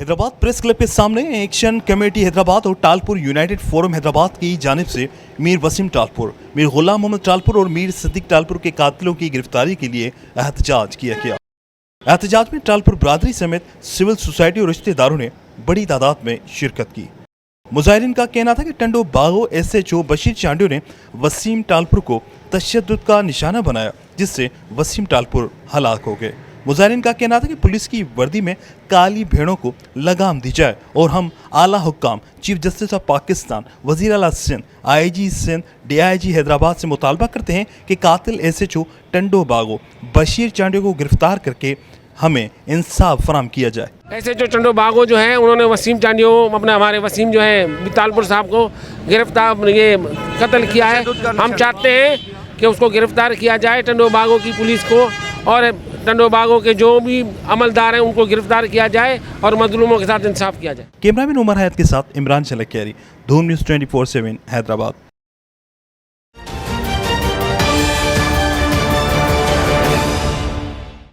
Hyderabad press club के सामने action committee Hyderabad और टालपुर यूनाइटेड फोरम हैदराबाद की जानिब से मीर वसीम टालपुर, मीर गुलाम मोहम्मद टालपुर और मीर सिद्दीक टालपुर के कातिलों की गिरफ्तारी के लिए एहतजाज किया गया। एहतजाज में टालपुर बरादरी समेत सिविल सोसाइटी और रिश्तेदारों ने बड़ी तादाद में शिरकत की। मुजाहिरीन का कहना था कि टंडो बागो SHO बशीर चांडियो ने वसीम टालपुर को तशद्दुद का निशाना बनाया, जिससे वसीम टालपुर हलाक हो गए। मुजाहिरीन का कहना था कि पुलिस की वर्दी में काली भेड़ों को लगाम दी जाए और हम आला हुक्काम, चीफ जस्टिस ऑफ पाकिस्तान, वजीर आला सिंध, IG सिंध, DIG हैदराबाद से मुतालबा करते हैं कि कातिल SHO टंडो बागो बशीर चांडियो को गिरफ्तार करके हमें इंसाफ फराम किया जाए। SHO टंडो बागो जो है उन्होंने वसीम चांडियो हमारे वसीम जो है टालपुर साहब को गिरफ्तार कत्ल किया है। हम चाहते हैं कि उसको गिरफ्तार किया जाए, टंडो बागो की पुलिस को और टंडो बागो के जो भी अमलदार हैं उनको गिरफ्तार किया जाए और मजलूमों के साथ इंसाफ किया जाए। कैमरामैन उमर हयात के साथ इमरान शलकियारी, धूम न्यूज़ 24/7 हैदराबाद।